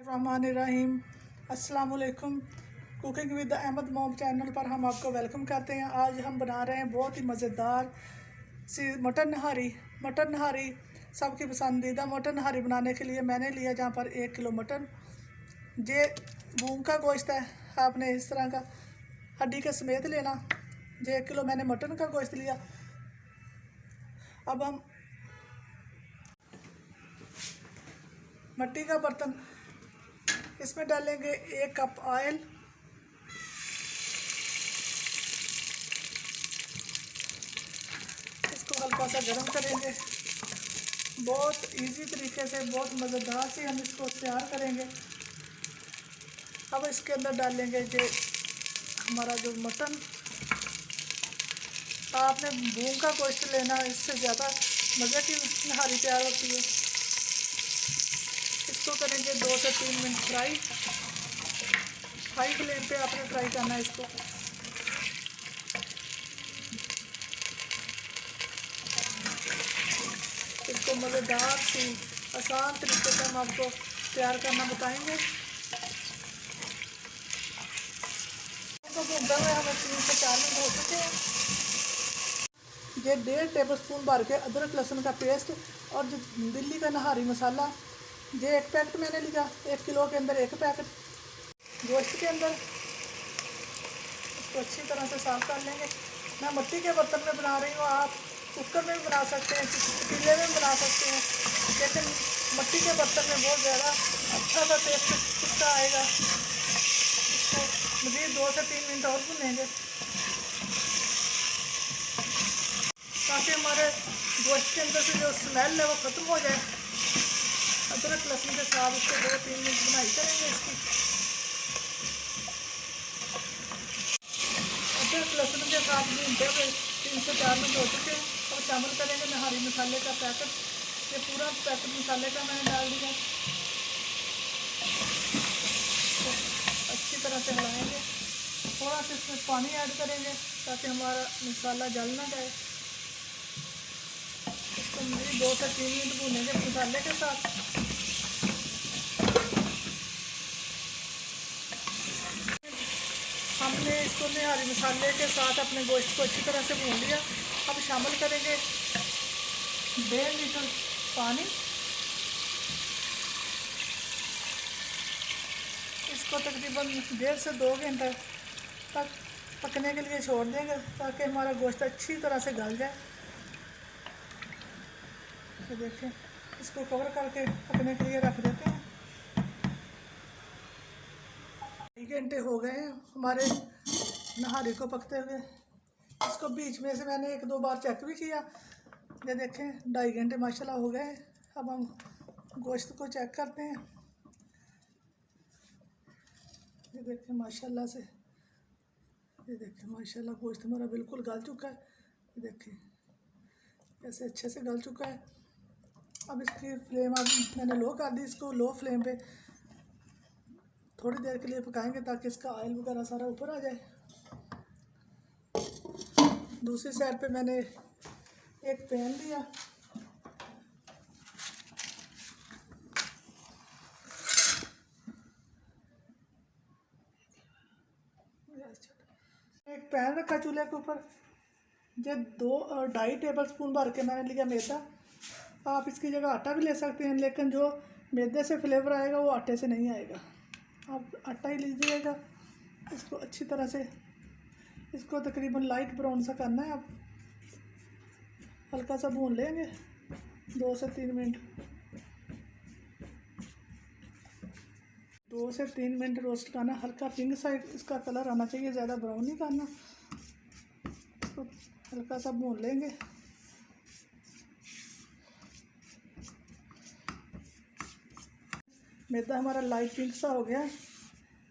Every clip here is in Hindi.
रहमानिर्रहीम। अस्सलाम वालेकुम। कुकिंग विद अहमद मोम चैनल पर हम आपको वेलकम करते हैं। आज हम बना रहे हैं बहुत ही मज़ेदार सी मटन नहारी। मटन नहारी सबकी पसंदीदा मटन नहारी बनाने के लिए मैंने लिया जहाँ पर 1 किलो मटन। ये मूंग का गोश्त है, आपने इस तरह का हड्डी के समेत लेना। ये 1 किलो मैंने मटन का गोश्त लिया। अब हम मिट्टी का बर्तन, इसमें डालेंगे 1 कप ऑयल। इसको हल्का सा गर्म करेंगे। बहुत इजी तरीके से, बहुत मज़ेदार से हम इसको तैयार करेंगे। अब इसके अंदर डालेंगे ये हमारा जो मटन। आपने भून का गोश्त लेना, इससे ज़्यादा मज़े की नहारी तैयार होती है। इसको करेंगे 2 से 3 मिनट फ्राई। हाई फ्लेम पे आपने फ्राई करना है इसको। इसको मज़ेदार सी आसान तरीके से हम आपको तैयार करना बताएंगे। तो भूनते हुए हमें 3 से 4 मिनट हो चुके हैं। ये 1.5 टेबल स्पून भर के अदरक लहसुन का पेस्ट और जो दिल्ली का नहारी मसाला, ये 1 पैकेट मैंने लिया। 1 किलो के अंदर 1 पैकेट गोश्त के अंदर। इसको अच्छी तरह से साफ कर लेंगे। मैं मिट्टी के बर्तन में बना रही हूँ, आप कुकर में भी बना सकते हैं, पतीले में भी बना सकते हैं, लेकिन मिट्टी के बर्तन में बहुत ज़्यादा अच्छा सा टेस्ट इसका आएगा। इसको मज़ीद 2 से 3 मिनट और भूनेंगे ताकि हमारे गोश्त के अंदर से जो स्मेल है वो ख़त्म हो जाए। अदरक लहसुन के साथ इसको 2-3 मिनट बुनाई करेंगे। इसकी अदरक लहसुन के साथ भूनते हुए 3 से 4 मिनट हो चुके हैं। अब शामिल करेंगे नहारी मसाले का पैकेट। ये पूरा पैकेट मसाले का मैंने डाल दिया। तो अच्छी तरह से हिलाएंगे। थोड़ा सा इसमें पानी ऐड करेंगे ताकि हमारा मसाला जल ना जाए। इसको मेरी 2 से 3 मिनट भूनेंगे मसाले के साथ। हमने इसको निहारी मसाले के साथ अपने गोश्त को अच्छी तरह से भून लिया। अब शामिल करेंगे 1.5 लीटर पानी। इसको तकरीबन 1.5 से 2 घंटे तक पकने के लिए छोड़ देंगे ताकि हमारा गोश्त अच्छी तरह से गल जाए। तो देखें, इसको कवर करके पकने के लिए रख देते हैं। 2 घंटे हो गए हैं हमारे नहारी को पकते हुए। इसको बीच में से मैंने 1-2 बार चेक भी किया। ये देखें 2.5 घंटे माशाल्लाह हो गए। अब हम गोश्त को चेक करते हैं। ये देखें माशाल्लाह से, ये देखें माशाल्लाह गोश्त हमारा बिल्कुल गल चुका है। ये देखें कैसे अच्छे से गल चुका है। अब इसकी फ्लेम अब मैंने लो कर दी। इसको लो फ्लेम पे थोड़ी देर के लिए पकाएंगे ताकि इसका ऑयल वगैरह सारा ऊपर आ जाए। दूसरी साइड पे मैंने एक पैन लिया। एक पैन रखा चूल्हे के ऊपर। ये 2-2.5 टेबल स्पून भर के मैंने लिया मैदा। आप इसकी जगह आटा भी ले सकते हैं, लेकिन जो मैदे से फ्लेवर आएगा वो आटे से नहीं आएगा। आप आटा ही लीजिएगा। इसको अच्छी तरह से, इसको तकरीबन लाइट ब्राउन सा करना है। आप हल्का सा भून लेंगे 2 से 3 मिनट। 2 से 3 मिनट रोस्ट करना। हल्का पिंक साइड इसका कलर आना चाहिए, ज़्यादा ब्राउन नहीं करना। इसको हल्का सा भून लेंगे। मैदा हमारा लाइट पिंक सा हो गया।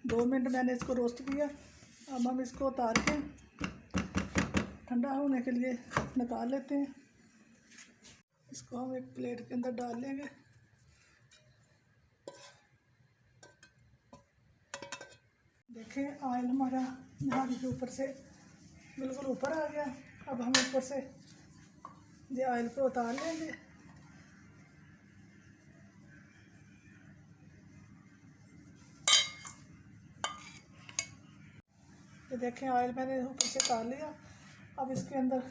2 मिनट मैंने इसको रोस्ट किया। अब हम इसको उतार के ठंडा होने के लिए निकाल लेते हैं। इसको हम एक प्लेट के अंदर डाल लेंगे। देखें ऑयल हमारा नहारी के ऊपर से बिल्कुल ऊपर आ गया। अब हम ऊपर से ये ऑयल को उतार लेंगे। ये देखें ऑयल मैंने ऊपर से डाल लिया। अब इसके अंदर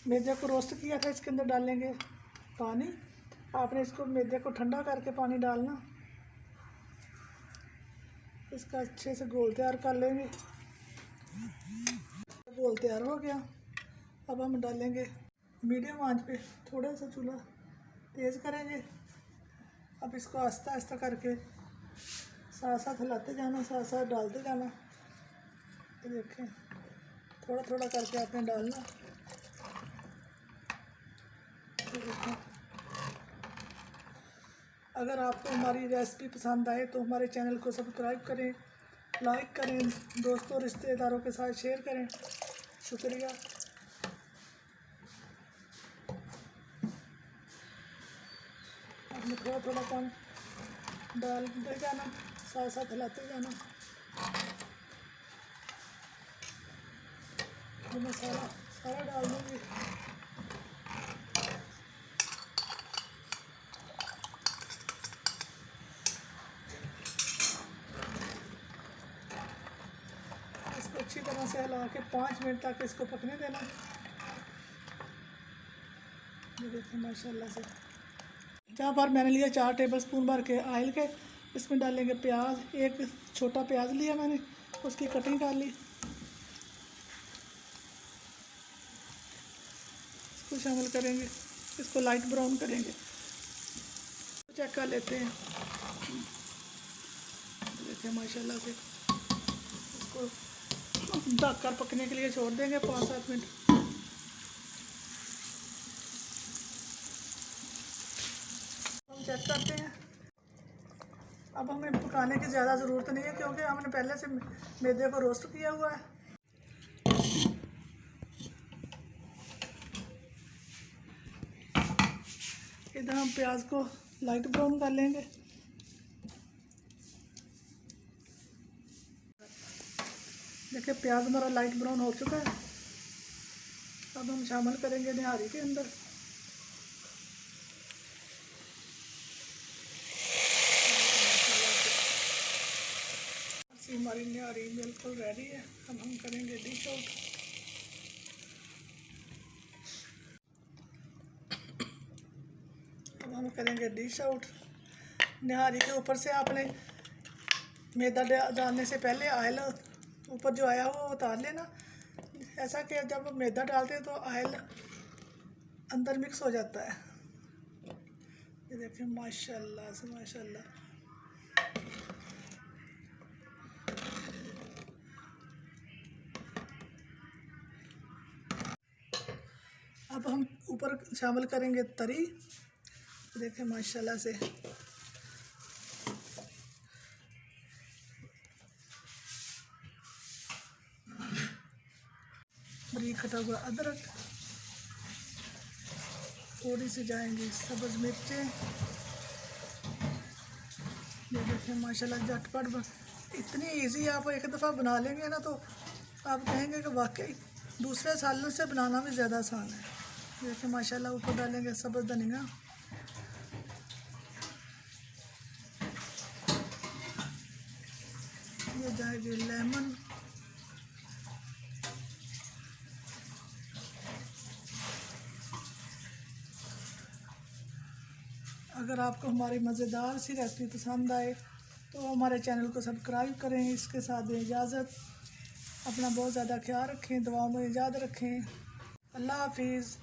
मैदे को रोस्ट किया था, इसके अंदर डालेंगे पानी। आपने इसको मैदे को ठंडा करके पानी डालना। इसका अच्छे से घोल तैयार कर लेंगे। घोल तैयार हो गया। अब हम डालेंगे मीडियम आंच पे, थोड़ा सा चूल्हा तेज़ करेंगे। अब इसको आहिस्ता आहिस्ता करके साथ साथ हिलाते जाना, साथ साथ डालते जाना। तो देखें थोड़ा थोड़ा करके आपने डालना। तो देखें, अगर आपको हमारी रेसिपी पसंद आए तो हमारे चैनल को सब्सक्राइब करें, लाइक करें, दोस्तों रिश्तेदारों के साथ शेयर करें। शुक्रिया। आपने थोड़ा थोड़ा पानी डालते जाना, साथ साथ हिलाते जाना। ये मसाला सारा डाल दूँगी। इसको अच्छी तरह से हिला के 5 मिनट तक इसको पकने देना। ये देखिए माशाल्लाह से। यहाँ पर मैंने लिया 4 टेबलस्पून भर के ऑयल के। इसमें डालेंगे प्याज। एक छोटा प्याज लिया मैंने, उसकी कटिंग कर ली। इसको शामिल करेंगे, इसको लाइट ब्राउन करेंगे। चेक कर लेते हैं। देखिए माशाल्लाह से। इसको ढक कर पकने के लिए छोड़ देंगे 5-7 मिनट। हम चेक करते हैं। अब हमें पकाने की ज़्यादा ज़रूरत नहीं है क्योंकि हमने पहले से मैदे को रोस्ट किया हुआ है। इधर हम प्याज को लाइट ब्राउन कर लेंगे। देखिए प्याज हमारा लाइट ब्राउन हो चुका है। अब हम शामिल करेंगे निहारी के अंदर। हमारी निहारी बिल्कुल रेडी है। अब हम करेंगे डिश आउट। अब हम करेंगे डिश आउट। निहारी के ऊपर से आपने मैदा डालने से पहले ऑयल ऊपर जो आया हुआ वो उतार लेना। ऐसा कि जब मैदा डालते हैं तो ऑयल अंदर मिक्स हो जाता है। ये देखिए माशाल्लाह से माशाल्लाह। अब हम ऊपर शामिल करेंगे तरी। देखिए माशाल्लाह से। बारीक कटा हुआ अदरक, थोड़ी सी जाएंगी सब्ज़ मिर्चें। ये देखिए माशाल्लाह झटपट इतनी इजी। आप एक दफ़ा बना लेंगे ना तो आप कहेंगे कि वाकई दूसरे सालों से बनाना भी ज़्यादा आसान है। देखिए माशाल्लाह ऊपर डालेंगे सब्ज़ धनिया। ये जाएगी लेमन। अगर आपको हमारी मज़ेदार सी रेसिपी पसंद आए तो हमारे चैनल को सब्सक्राइब करें। इसके साथ दें इजाज़त। अपना बहुत ज़्यादा ख्याल रखें, दुआओं में याद रखें। अल्लाह हाफिज़।